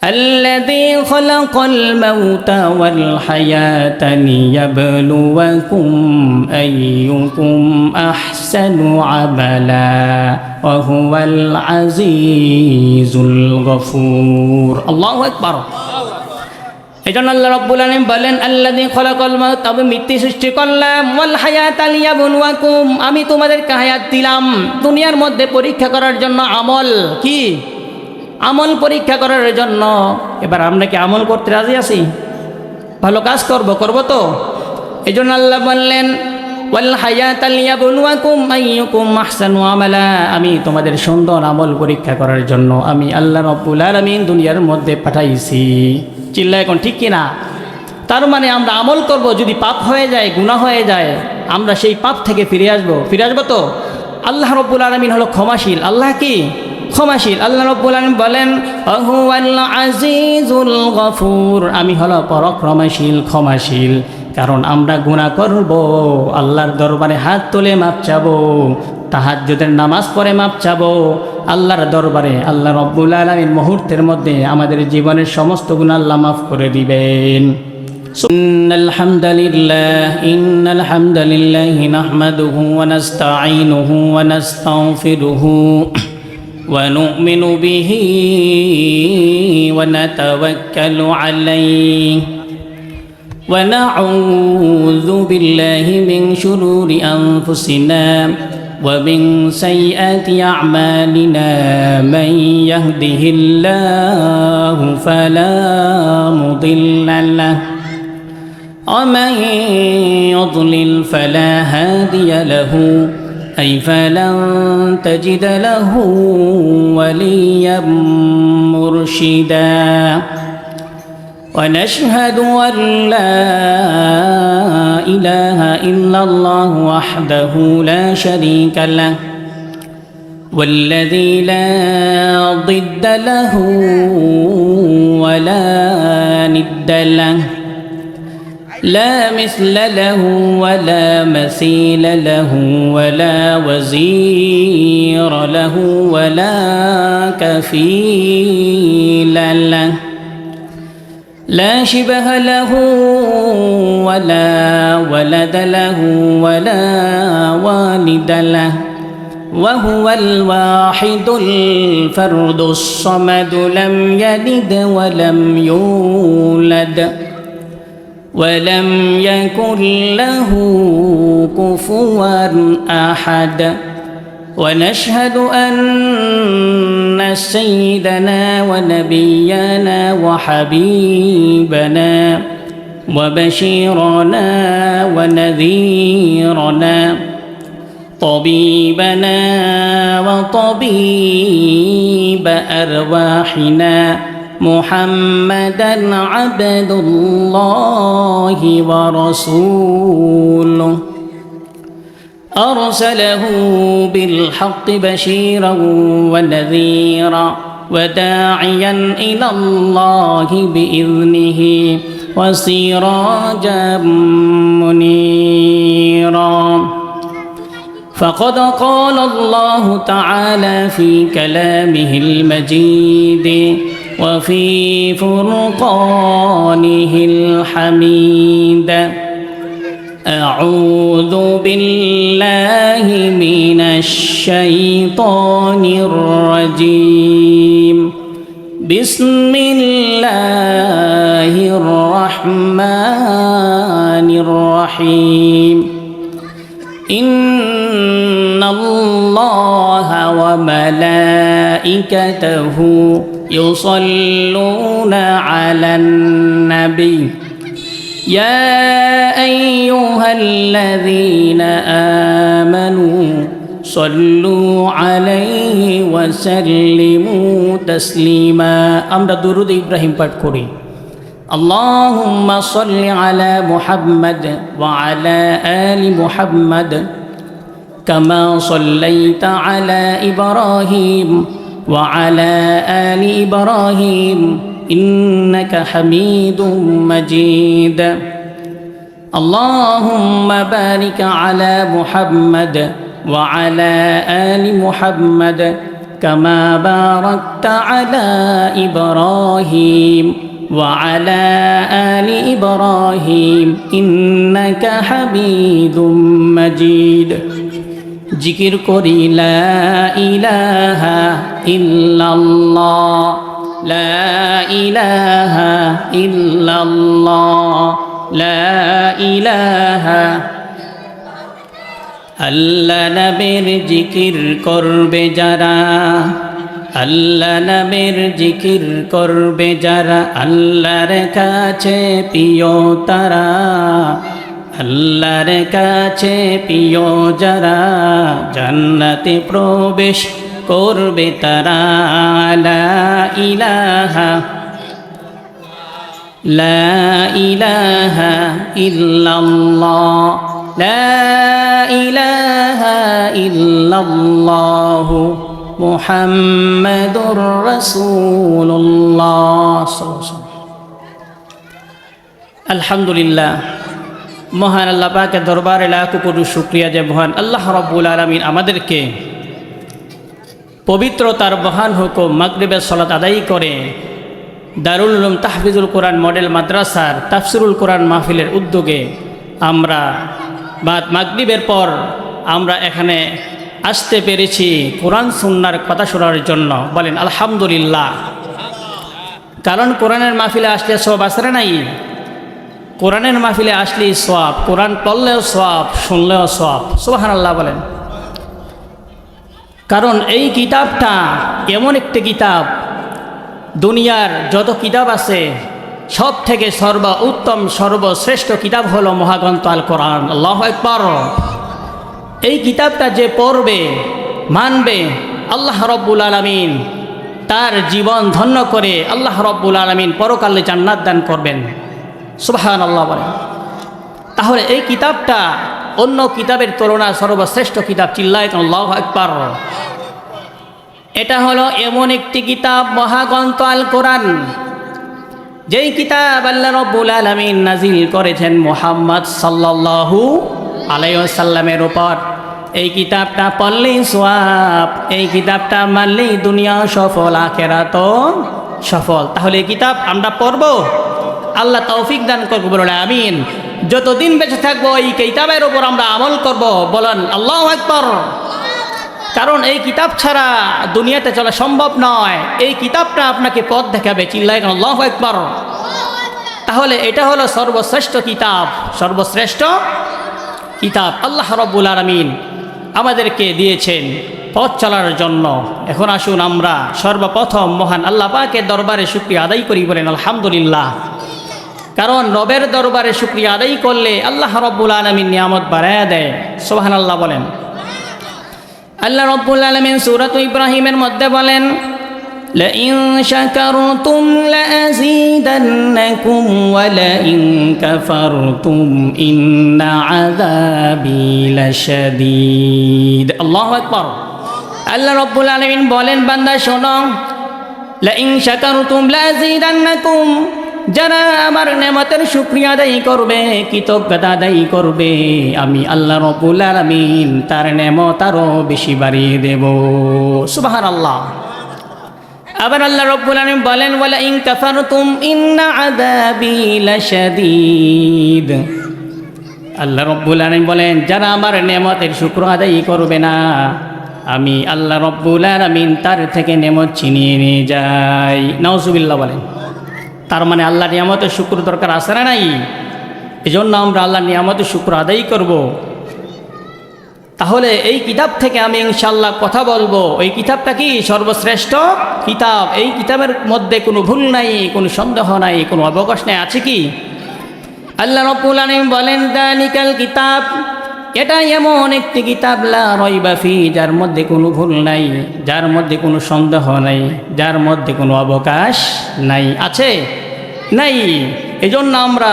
الذي خلق الموت والحياة ليبلوكم أيكم أحسن عملا وهو العزيز الغفور الله أكبر এজন্য আল্লাহ রাব্বুল আলামিন বলেন আল্লাযী খালাকাল মাউত আমি মৃত্যু সৃষ্টি করলাম ওয়াল হায়াতা লিয়াবলুয়াকুম আমি তোমাদেরকে হায়াত দিলাম দুনিয়ার মধ্যে পরীক্ষা করার জন্য আমল কি আমল পরীক্ষা করার জন্য এবার আমরা কি আমল করতে রাজি আছি ভালো কাজ করব তো এজন্য আল্লাহ বললেন ওয়াল হায়াতা লিয়াবলুয়াকুম আইয়ুকুম আহসানু আমালা আমি তোমাদের সুন্দর আমল পরীক্ষা করার জন্য আমি আল্লাহ রাব্বুল আলামিন দুনিয়ার মধ্যে পাঠাইছি চিল্লা এখন ঠিক কিনা তার মানে আমরা আমল করব যদি পাপ হয়ে যায় গুনাহ হয়ে যায় আমরা সেই পাপ থেকে ফিরে আসবো তো আল্লাহ রাব্বুল আলামিন হলো ক্ষমাশীল আল্লাহ কি ক্ষমাশীল আল্লাহ রাব্বুল আলামিন বলেন হুয়াল আজিজুল গফুর আমি হলো পরাক্রমশীল ক্ষমাশীল কারণ আমরা গুনাহ করব আল্লাহর দরবারে হাত তুলে মাপ চাবো তাহাজ্জুদের নামাজ পড়ে মাপ চাবো আল্লাহর দরবারে আল্লাহ রাব্বুল আলামিন মুহূর্তের মধ্যে আমাদের জীবনের সমস্ত গুনাহ আল্লাহ মাফ করে দিবেন ইন্নাল হামদালিল্লাহি নাহমাদুহু ওয়া নাস্তাঈনুহু ওয়া নাস্তাগফিরুহু ওয়া নু'মিনু বিহি ওয়া নাতাওয়াক্কালু আলাইহি ওয়া নাউযু বিল্লাহি মিন শুরুরি আনফুসিনা ومن سيئات أعمالنا من يهده الله فلا مضل له ومن يضلل فلا هادي له أي فلن تجد له وليا مرشدا ونشهد أن لا إله إلا الله وحده لا شريك له والذي لا ضد له ولا ند له لا مثل له ولا مثيل له ولا وزير له ولا كفيل له لا شبه له ولا ولد له ولا والد له وهو الواحد الفرد الصمد لم يلد ولم يولد ولم يكن له كفوا أحد ونشهد أن سيدنا ونبينا وحبيبنا وبشيرنا ونذيرنا طبيبنا وطبيب أرواحنا محمدا عبد الله ورسوله أرسله بالحق بشيرا ونذيرا وداعيا إلى الله بإذنه وسراجا منيرا فقد قال الله تعالى في كلامه المجيد وفي فرقانه الحميد أعوذ بالله من الشيطان الرجيم بسم الله الرحمن الرحيم إن الله وملائكته يصلون على النبي يا أيها الذين آمنوا صلوا عليه وسلموا تسليما আমরা দুরূদ ইব্রাহিম পাঠ করি اللهم صل على محمد وعلى آل محمد كما صليت على إبراهيم وعلى آل إبراهيم إنك حميد مجيد اللهم بارك على محمد وعلى آل محمد كما باركت على إبراهيم وعلى آل إبراهيم إنك حميد مجيد জিকির করি লা ইলাহা ইল্লাল্লাহ লা ইলাহা ইল্লাল্লাহ লা ইলাহা আল্লাহ নবীর জিকির করবে যারা আল্লাহ নবীর জিকির করবে যারা আল্লাহর কাছে প্রিয় তারা আল্লাহর কাছে প্রিয় যারা জান্নাতে প্রবেশ করবে তারা লা ইলাহা লা ইলাহা ইল্লাল্লাহ লা ইলাহা ইল্লাল্লাহু মুহাম্মাদুর রাসূলুল্লাহ আলহামদুলিল্লাহ। মহান আল্লাহ পাকের দরবারে লাখো কোটি শুকরিয়া যে মহান আল্লাহ রাব্বুল আলামিন আমাদেরকে পবিত্রতার মহান হুকুম মাগরিবের সালাত আদায় করে দারুল উলুম তাহফিজুল কোরআন মডেল মাদ্রাসার তাফসিরুল কোরআন মাহফিলের উদ্যোগে আমরা মাগরিবের পর আমরা এখানে আসতে পেরেছি কোরআন সুন্নাহর কথা শোনার জন্য। বলেন আলহামদুলিল্লাহ। কারণ কোরআনের মাহফিলে আসলে সব আসরে নাই, কোরআনের মাহফিলে আসলেই সওয়াব, কোরআন পড়লেও সওয়াব, শুনলেও সওয়াব। সুবহানাল্লাহ বলেন। কারণ এই কিতাবটা এমন একটি কিতাব, দুনিয়ার যত কিতাব আছে সব থেকে সর্বোত্তম সর্বশ্রেষ্ঠ কিতাব হলো মহাগ্রন্থ আল কোরআন। আল্লাহু আকবার। এই কিতাবটা যে পড়বে মানবে আল্লাহ রাব্বুল আলামিন তার জীবন ধন্য করে আল্লাহ রাব্বুল আলামিন পরকালে জান্নাত দান করবেন। সুবহানাল্লাহ বলেন। তাহলে এই কিতাবটা অন্য কিতাবের তুলনায় সর্বশ্রেষ্ঠ কিতাব। চিল্লায় আল্লাহু আকবার। এটা হলো এমন একটি কিতাব মহাগ্রন্থ আল কোরআন, যেই কিতাব আল্লাহ রাব্বুল আলামিন নাজিল করেছেন মুহাম্মদ সাল্লাল্লাহু আলাইহি ওয়াসাল্লামের উপর। এই কিতাবটা পড়লেই সওয়াব, এই কিতাবটা মানলেই দুনিয়া সফল আখিরাতও সফল। তাহলে এই কিতাব আমরা পড়ব, আল্লাহ তৌফিক দান করবো, বলুন আমিন। যতদিন বেঁচে থাকবো এই কিতাবের উপর আমরা আমল করব, বলেন আল্লাহু আকবার। কারণ এই কিতাব ছাড়া দুনিয়াতে চলা সম্ভব নয়। এই কিতাবটা আপনাকে পথ দেখাবে। চিল্লায় আল্লাহু আকবার। তাহলে এটা হলো সর্বশ্রেষ্ঠ কিতাব, সর্বশ্রেষ্ঠ কিতাব আল্লাহ রাব্বুল আলামিন আমাদেরকে দিয়েছেন পথ চলার জন্য। এখন আসুন আমরা সর্বপ্রথম মহান আল্লাহ পাকের দরবারে শুকরিয়া আদায় করি, বলেন আলহামদুলিল্লাহ। কারণ রবের দরবারে শুকরিয়া আদায় করলে আল্লাহ রাব্বুল আলামিন নিয়ামত বাড়ায় দেয়। সুবহানাল্লাহ বলেন। আল্লাহ রাব্বুল আলামিন সূরাত ইব্রাহিমের মধ্যে বলেন লাইন শাকারতুম লাযীদান্নাকুম ওয়া লাইন কাফারতুম ইন্না আযাবি লাশাদীদ। আল্লাহু আকবার। আল্লাহ রাব্বুল আলামিন বলেন বান্দা শোনো, লাইন শাকারতুম লাযীদান্নাকুম, যারা আমার নেয়ামতের শুকরিয়া আদায় করবে, কৃতজ্ঞতা আদায় করবে, আমি আল্লাহ রাব্বুল আলামিন তার নেয়ামত আরো বেশি বাড়িয়ে দেব। সুবহানাল্লাহ। আবার আল্লাহ রাব্বুল আলামিন বলেন ওয়ালা ইন কাফারতুম ইন্না আযাবি লাশাদীদ। আল্লাহ রাব্বুল আলামিন বলেন যারা আমার নেয়ামতের শুকর আদায় করবে না, আমি আল্লাহ রাব্বুল আলামিন তার থেকে নেয়ামত ছিনিয়ে নিয়ে যাই। নাউজুবিল্লাহ বলেন। তার মানে আল্লাহ নিয়ামতের শুকর দরকার আছে না নাই? এজন্য আমরা আল্লাহ নিয়ামতের শুকর আদায় করব। তাহলে এই কিতাব থেকে আমি ইনশাআল্লাহ কথা বলবো। এই কিতাবটা কি সর্বশ্রেষ্ঠ কিতাব। এই কিতাবের মধ্যে কোনো ভুল নাই, কোনো সন্দেহ নাই, কোনো অবকাশ নাই। আছে কি? আল্লাহ রাব্বুল আলামিন বলেন যালিকাল কিতাব, এটা এমন একটি কিতাব লা রাইবা ফি, যার মধ্যে কোনো ভুল নাই, যার মধ্যে কোনো সন্দেহ নাই, যার মধ্যে কোনো অবকাশ নাই। আছে? নাই। এজন্য আমরা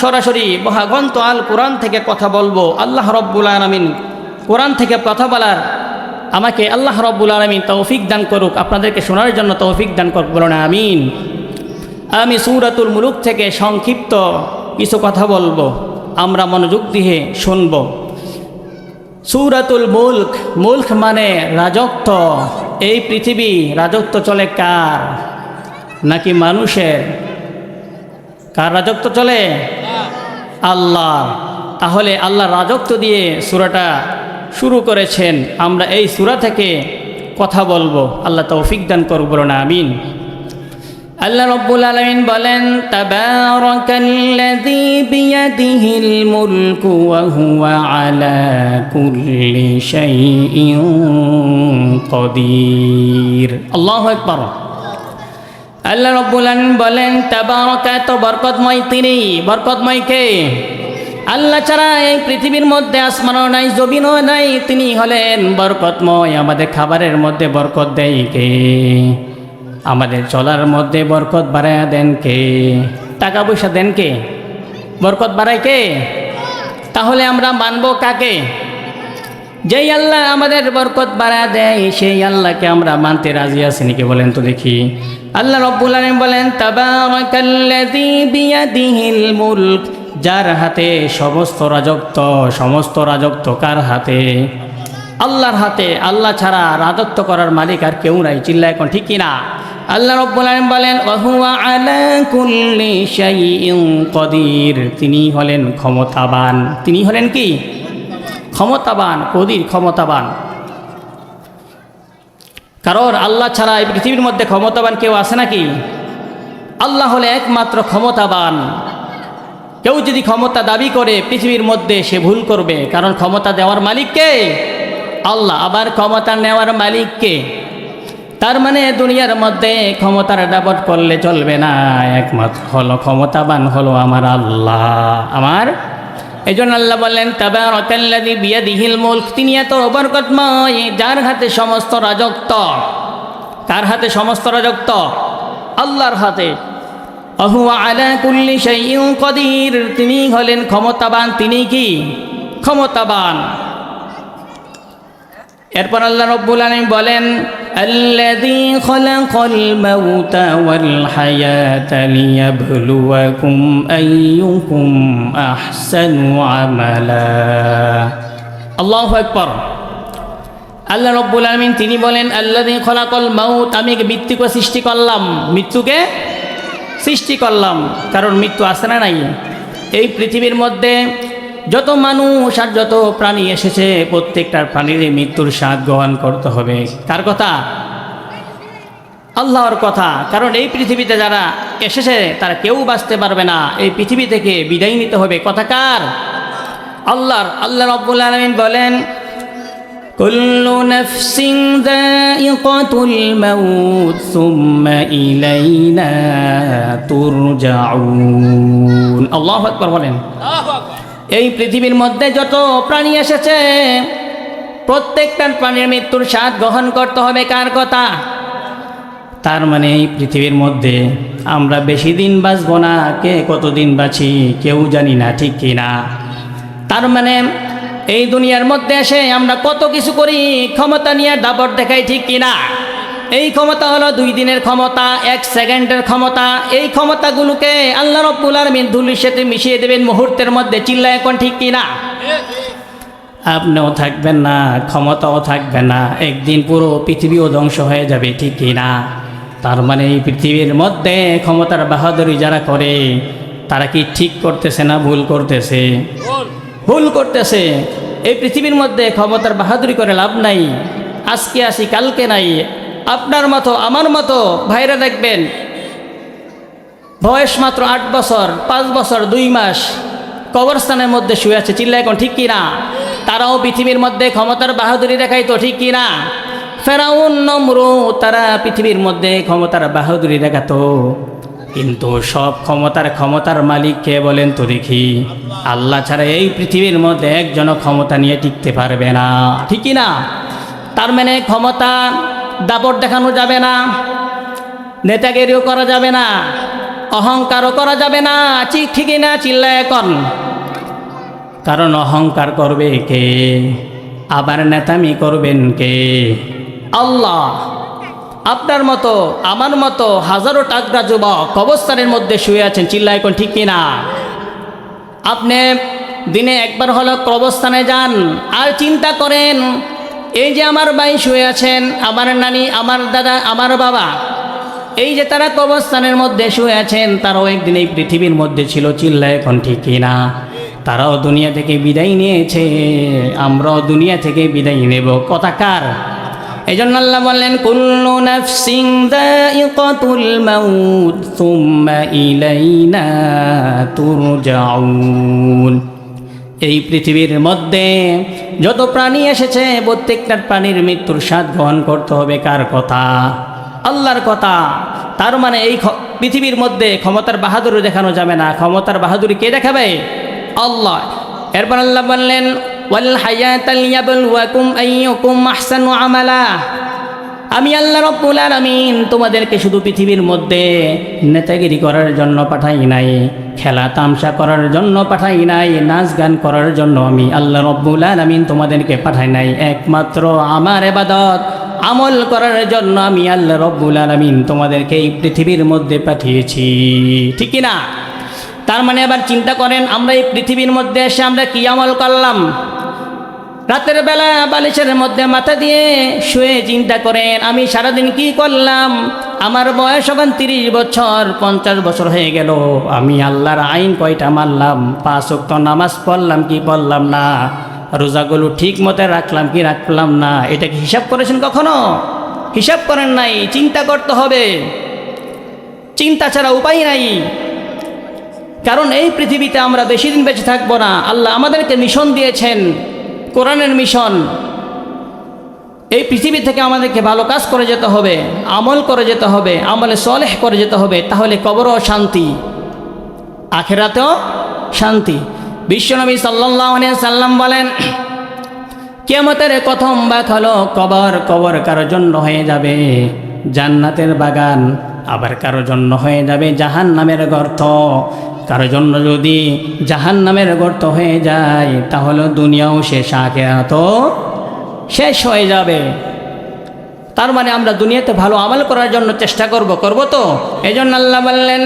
সরাসরি মহাগ্রন্থ আল কোরআন থেকে কথা বলবো। আল্লাহ রাব্বুল আলামিন কোরআন থেকে কথা বলার আমাকে আল্লাহ রাব্বুল আলামিন তৌফিক দান করুক, আপনাদেরকে শোনার জন্য তৌফিক দান করুক, বলুন আমিন। আমি সূরাতুল মুলুক থেকে সংক্ষিপ্ত কিছু কথা বলবো, আমরা মনোযোগ দিয়ে শুনব। সূরাতুল মুলক, মুলক মানে রাজত্ব, এই পৃথিবী রাজত্ব চলে কার? নাকি মানুষের? কার রাজত্ব চলে? আল্লাহ। তাহলে আল্লাহ রাজত্ব দিয়ে সূরাটা শুরু করেছেন। আমরা এই সূরা থেকে কথা বলবো। আল্লাহ তৌফিক দান করুন, বলুন আমিন। আল্লাহ রাব্বুল আলামিন বলেন, তাবারাকাল্লাযী বিয়াদিহিল মুলকু ওয়া হুয়া আলা কুল্লি শাইইন কাদির। আল্লাহু আকবার। আল্লাহ রাব্বুল আলামিন বলেন, তাবারাকা, তো বরকতময় তিনি। বরকতময় কে? আল্লাহ ছাড়া এই পৃথিবীর মধ্যে আসমানও নাই, জমিনও নাই। তিনি হলেন বরকতময়। আমাদের খাবারের মধ্যে বরকত দেয় কে? আমাদের চলার মধ্যে বরকত বাড়ায় দেন কে? টাকা পয়সা দেন কে? বরকত বাড়ায় কে? তাহলে আমরা মানব কাকে? যেই আল্লাহ আমাদের বরকত বাড়ায় দেয়, সেই আল্লাহকে আমরা মানতে রাজি আছি নাকি? বলেন তো দেখি। আল্লাহ রাব্বুল আলামিন বলেন, তাবারাকাল্লাযী বিয়াদিহিল মুলক, যার হাতে সমস্ত রাজত্ব। সমস্ত রাজত্ব কার হাতে? আল্লাহর হাতে। আল্লাহ ছাড়া রাজত্ব করার মালিক আর কেউ নাই। চিল্লা এখন ঠিক কিনা? আল্লাহ রাব্বুল আলামিন বলেন, ওয়া হুয়া আলা কুল্লি শাইইন কাদির, তিনি হলেন ক্ষমতাবান। তিনি হলেন কি? ক্ষমতাবান, কদির, ক্ষমতাবান। কারণ আল্লাহ ছাড়া এই পৃথিবীর মধ্যে ক্ষমতাবান কেউ আছে নাকি? আল্লাহ হলে একমাত্র ক্ষমতাবান। কেউ যদি ক্ষমতা দাবি করে পৃথিবীর মধ্যে, সে ভুল করবে। কারণ ক্ষমতা দেওয়ার মালিক কে? আল্লাহ। আবার ক্ষমতা নেওয়ার মালিক কে? তার মানে দুনিয়ার মধ্যে ক্ষমতার দাবত করলে চলবে না। একমাত্র হলো ক্ষমতাবান হলো আমার আল্লাহ, আমার। এই জন্য আল্লাহ বললেন, তাবারাকাল্লাযী বিয়াদিহিল মুলক, তিনি এত বরকতময়, যার হাতে সমস্ত রাজত্ব। কার হাতে সমস্ত রাজত্ব? আল্লাহর হাতে। ওয়া হুয়া আলা কুল্লি শাইইন কাদির, তিনি হলেন ক্ষমতাবান। তিনি কি? ক্ষমতাবান। এরপর আল্লাহ রাব্বুল আলামিন বলেন, আল্লাযী খালাকাল মাউতা ওয়াল হায়াতা লিয়াবলুয়াকুম আইয়ুকুম আহসানু আমালা। আল্লাহু আকবার। আল্লাহ রাব্বুল আলামিন তিনি বলেন, আল্লাযী খালাকাল মাউত, আমি মৃত্যুকে সৃষ্টি করলাম। মৃত্যুকে সৃষ্টি করলাম। কারণ মৃত্যু আছে না নাই? এই পৃথিবীর মধ্যে যত মানুষ আর যত প্রাণী এসেছে, প্রত্যেকটার প্রাণীর মৃত্যুর স্বাদ গ্রহণ করতে হবে। কার কথা? আল্লাহর কথা। কারণ এই পৃথিবীতে যারা এসেছে তারা কেউ বাঁচতে পারবে না। এই পৃথিবী থেকে বিদায় নিতে হবে। কথা কার? আল্লাহর। আল্লাহ রাব্বুল আলামিন বলেন, কুল্লু নাফসিন যায়িকাতুল মাউত সুম্মা ইলাইনা তুরজাউন। আল্লাহু আকবার বলেন। এই পৃথিবীর মধ্যে যত প্রাণী এসেছে, প্রত্যেকটার প্রাণীর মৃত্যুর স্বাদ গ্রহণ করতে হবে। কার কথা? তার মানে এই পৃথিবীর মধ্যে আমরা বেশি দিন বাঁচব না। কে কতদিন বাঁচি কেউ জানি না, ঠিক কিনা? তার মানে এই দুনিয়ার মধ্যে এসে আমরা কত কিছু করি, ক্ষমতা নিয়ে দাপট দেখাই, ঠিক কিনা? এই ক্ষমতা হলো 2 দিনের ক্ষমতা, 1 সেকেন্ডের ক্ষমতা। এই ক্ষমতাগুলোকে আল্লাহ রাব্বুল আলামিন ধুলির সাথে মিশিয়ে দেবেন মুহূর্তের মধ্যে। চিল্লা এখন ঠিক কিনা? আপনিও থাকবেন না, ক্ষমতাও থাকবে না। একদিন পুরো পৃথিবীও ধ্বংস হয়ে যাবে, ঠিক কিনা? তার মানে এই পৃথিবীর মধ্যে ক্ষমতার বাহাদুরি যারা করে, তারা কি ঠিক করতেছে না ভুল করতেছে? ভুল করতেছে। এই পৃথিবীর মধ্যে ক্ষমতার বাহাদুরি করে লাভ নাই। আজকে আসি কালকে নাই। আপনার মতো আমার মতো ভাইরা দেখবেন, বয়স মাত্র 8 বছর, 5 বছর, 2 মাস কবরস্থানের মধ্যে শুয়ে আছে। চিল্লা এখন ঠিক কিনা? তারাও পৃথিবীর মধ্যে ক্ষমতার বাহাদুরি দেখাইতো, ঠিক কিনা? ফেরাউন, নমরুদ, তারা পৃথিবীর মধ্যে ক্ষমতার বাহাদুরি দেখাতো। কিন্তু সব ক্ষমতার মালিক কে বলেন তো দেখি? আল্লাহ ছাড়া এই পৃথিবীর মধ্যে একজনও ক্ষমতা নিয়ে টিকতে পারবে না, ঠিক কিনা? তার মানে ক্ষমতা দাপট দেখানো যাবে না, নেতাগিরিও করা যাবে না, অহংকারও করা যাবে না, ঠিক না? চিল্লা এখন। কারণ অহংকার করবে কে? আবার নেতামি করবেন কে? আল্লাহ। আপনার মতো আমার মতো হাজারো টাকরা যুবক কবরস্থানের মধ্যে শুয়ে আছেন। চিল্লা এখন ঠিক কিনা? আপনি দিনে একবার হলো কবরস্থানে যান আর চিন্তা করেন এই যে আমার ভাই শুয়ে আছেন, আমার নানি, আমার দাদা, আমার বাবা, এই যে তারা কবরস্থানের মধ্যে শুয়ে আছেন, তারাও একদিন এই পৃথিবীর মধ্যে ছিল, চিল্লায় এখন ঠিক কিনা? তারাও দুনিয়া থেকে বিদায় নিয়েছে, আমরাও দুনিয়া থেকে বিদায় নেব। কথা কার? এই জন্য আল্লাহ বললেন, কুল্লু নাফসিন যায়িকাতুল মাউত সুম্মা ইলাইনা তুরজাউন। এই পৃথিবীর মধ্যে যত প্রাণী এসেছে, প্রত্যেকটার প্রাণীর মৃত্যুর স্বাদ গ্রহণ করতে হবে। কার কথা? আল্লাহর কথা। তার মানে এই পৃথিবীর মধ্যে ক্ষমতার বাহাদুরি দেখানো যাবে না। ক্ষমতার বাহাদুরি কে দেখাবে? আল্লাহ। এরপর আল্লাহ বললেন, ওয়াল হায়াতাল ইয়াবলুয়াকুম আইয়ুকুম আহসানু আমালা। আমি আল্লাহ রাব্বুল আলামিন তোমাদেরকে শুধু পৃথিবীর মধ্যে নেতাগিরি করার জন্য পাঠাই নাই, খেলা তামসা করার জন্য পাঠাই নাই, নাচ গান করার জন্য আমি আল্লাহ রাব্বুল আলামিন তোমাদেরকে পাঠাই নাই। একমাত্র আমার ইবাদত আমল করার জন্য আমি আল্লাহ রাব্বুল আলামিন তোমাদেরকে এই পৃথিবীর মধ্যে পাঠিয়েছি। ঠিক কি না? তার মানে আবার চিন্তা করেন, আমরা এই পৃথিবীর মধ্যে এসে আমরা কি আমল করলাম? রাতের বেলা বালিশের মধ্যে মাথা দিয়ে শুয়ে চিন্তা করেন, আমি সারাদিন কি করলাম? আমার বয়স এখন 30 বছর, 50 বছর হয়ে গেল। আমি আল্লাহর আইন কয়টা মানলাম? 5 ওয়াক্ত নামাজ পড়লাম কি পড়লাম না? রোজাগুলো ঠিক মতো রাখলাম কি রাখলাম না? এটা কি হিসাব করেছেন কখনো? হিসাব করেন নাই। চিন্তা করতে হবে, চিন্তা ছাড়া উপায় নাই। কারণ এই পৃথিবীতে আমরা বেশি দিন বেঁচে থাকবো না। আল্লাহ আমাদেরকে মিশন দিয়েছেন, কোরআনের মিশন। এই পৃথিবী থেকে আমাদেরকে ভালো কাজ করে যেতে হবে, আমল করে যেতে হবে, আমলে সলেহ করে যেতে হবে। তাহলে কবরও শান্তি, আখিরাতেও শান্তি। বিশ্বনবী সাল্লাল্লাহু আলাইহি সাল্লাম বলেন, কিয়ামতের প্রথম ভাগ হলো কবর। কবর কারোর জন্য হয়ে যাবে জান্নাতের বাগান, আবার কারোর জন্য হয়ে যাবে জাহান্নামের গর্ত। কারোর জন্য যদি জাহান্নামের গর্ত হয়ে যায়, তাহলে দুনিয়াও শেষ, আখিরাতও শেষ হয়ে যাবে। তার মানে আমরা দুনিয়াতে ভালো আমল করার জন্য চেষ্টা করব তো। এই জন্য আল্লাহ বললেন,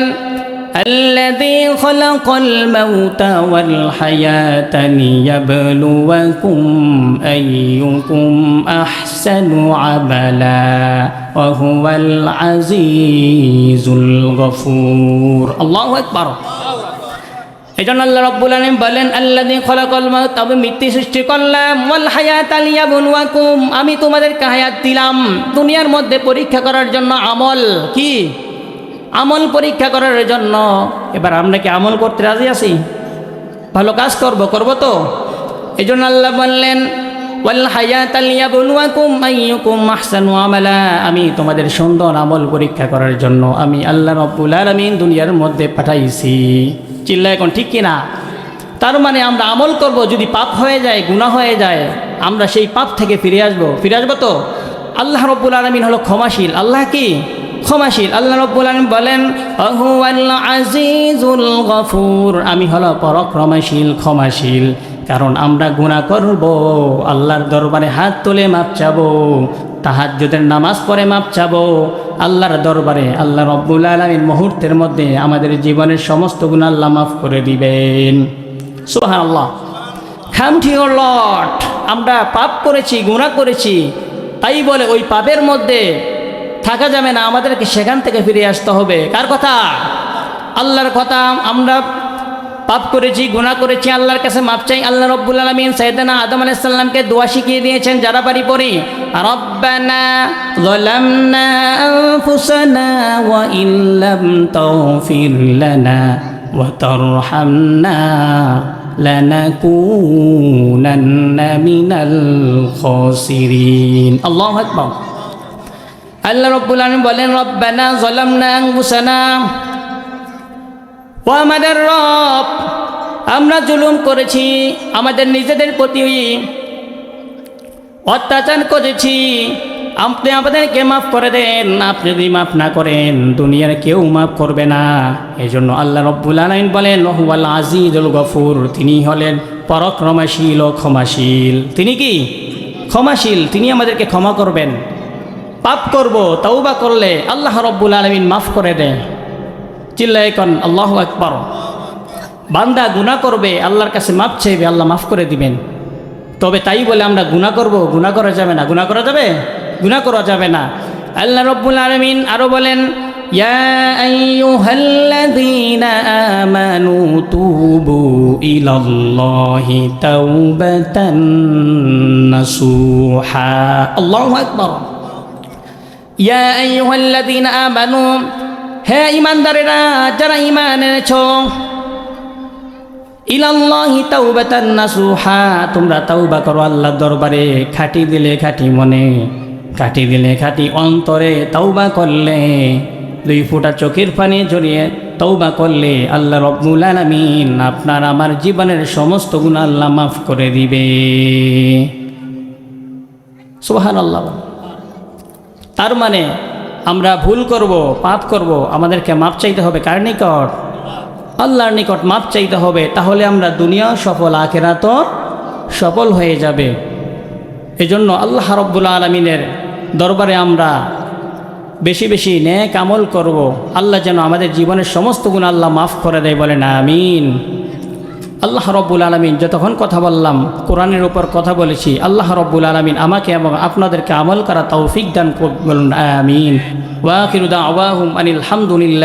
الذي خلق الموت والحياة ليبلوكم أيكم أحسن عملا وهو العزيز الغفور الله أكبر। এই জন্য আল্লাহ রাব্বুল আলামিন বলেন, আল্লাযী খলাকাল মাউত, আমি মৃত্যু সৃষ্টি করলাম, ওয়াল হায়াতা লিয়াবলুয়াকুম, আমি তোমাদেরকে হায়াত দিলাম দুনিয়ার মধ্যে পরীক্ষা করার জন্য। আমল কি? আমল পরীক্ষা করার জন্য। এবার আমরা কি আমল করতে রাজি আছি? ভালো কাজ করব তো। এই জন্য আল্লাহ বললেন, ওয়াল হায়াতা লিয়াবলুয়াকুম আইয়ুকুম আহসানু আমালা, আমি তোমাদের সুন্দর আমল পরীক্ষা করার জন্য আমি আল্লাহ রাব্বুল আলামিন দুনিয়ার মধ্যে পাঠাইছি। চিল্লা এখন ঠিক কিনা? তার মানে আমরা আমল করব, যদি পাপ হয়ে যায়, গুনাহ হয়ে যায়, আমরা সেই পাপ থেকে ফিরে আসবো তো। আল্লাহ রাব্বুল আলামিন হলো ক্ষমাশীল। আল্লাহ কি? ক্ষমাশীল। আল্লাহ রাব্বুল আলামিন বলেন, ওয়াহুয়াল আজিজুল গফুর, আমি হলো পরাক্রমশীল, ক্ষমাশীল। কারণ আমরা গুনাহ করব, আল্লাহর দরবারে হাত তুলে মাপ চাবো, তাহাজ্জুদের নামাজ পড়ে মাপ চাবো আল্লাহর দরবারে। আল্লাহ রাব্বুল আলামিন মুহূর্তের মধ্যে আমাদের জীবনের সমস্ত গুনাহ আল্লাহ মাফ করে দিবেন। সুবহানাল্লাহ। খামটি ও লট, আমরা পাপ করেছি, গুনাহ করেছি, তাই বলে ওই পাপের মধ্যে থাকা যাবে না, আমাদেরকে সেখান থেকে ফিরে আসতে হবে। কার কথা? আল্লাহর কথা। আমরা পাপ করেছি, গুনাহ করেছি, আল্লাহর কাছে মাপ চাই। আল্লাহ রাব্বুল আলামিন সাইয়েদনা আদম আলাইহিস সালামকে দোয়া শিখিয়ে দিয়েছেন, যারা পারি পড়ি, রব্বানা যালামনা আনফুসানা ওয়া ইল্লাম তাগফির লানা ওয়া তারহামনা লানাকুনান্না মিনাল খাসিরিন। আল্লাহু আকবার। আল্লাহ রাব্বুল আলামিন বলেন, রব্বানা যালামনা আনফুসানা, ও আমাদের রব, আমরা জুলুম করেছি, আমাদের নিজেদের প্রতি অত্যাচার করেছি, আপনি আমাদেরকে মাফ করে দেন। আপনি যদি মাফ না করেন, দুনিয়ার কেউ মাফ করবে না। এই জন্য আল্লাহ রাব্বুল আলামিন বলেন, ওয়াহুয়াল আজিজুল গফুর, তিনি হলেন পরাক্রমশীল ও ক্ষমাশীল। তিনি কি? ক্ষমাশীল। তিনি আমাদেরকে ক্ষমা করবেন। পাপ করব, তওবা করলে আল্লাহ রাব্বুল আলামিন মাফ করে দেয়। চিল্লায়ে কোন আল্লাহু আকবার। বান্দা গুনাহ করবে, আল্লাহর কাছে মাফ চাইবে, আল্লাহ মাফ করে দিবেন। তবে তাই বলে আমরা গুনাহ করব, গুনাহ করা যাবে না। গুনাহ করা যাবে? গুনাহ করা যাবে না। আল্লাহ রাব্বুল আলামিন আরো বলেন, ইয়া আইয়ুহাল্লাযীনা আমানু তুবু ইলাল্লাহি তাওবাতান নাসুহা। আল্লাহু আকবার। ইয়া আইয়ুহাল্লাযীনা আমানু, হে ঈমানদারেরা, যারা ঈমান এনেছো, ইলাল্লাহি তাওবাতান নাসুহা, তোমরা তাওবা করো আল্লাহর দরবারে খাঁটি দিলে খাঁটি মনে, খাঁটি দিলে খাঁটি অন্তরে তাওবা করলে, 2 ফোঁটা চোখের পানি ঝরিয়ে তাওবা করলে আল্লাহ রাব্বুল আলামিন আপনার আমার জীবনের সমস্ত গুনাহ আল্লাহ মাফ করে দিবে। সুবহানাল্লাহ। তার মানে আমরা ভুল করব, পাপ করব, আমাদেরকে মাপ চাইতে হবে কার নিকট? আল্লাহর নিকট মাপ চাইতে হবে। তাহলে আমরা দুনিয়া সফল, আখিরাতও সফল হয়ে যাবে। এজন্য আল্লাহ রাব্বুল আলামিনের দরবারে আমরা বেশি বেশি নেক আমল করব। আল্লাহ যেন আমাদের জীবনের সমস্ত গুনাহ আল্লাহ মাফ করে দেয়, বলেন আমিন। আল্লাহ রাব্বুল আলামিন, যতক্ষণ কথা বললাম কোরআনের উপর কথা বলেছি, আল্লাহ রাব্বুল আলামিন আমাকে এবং আপনাদেরকে আমল করা তৌফিক দান করুন, আমিন। ওয়া আখিরু দাওয়াহুম আনিল হামদুলিল্লাহ।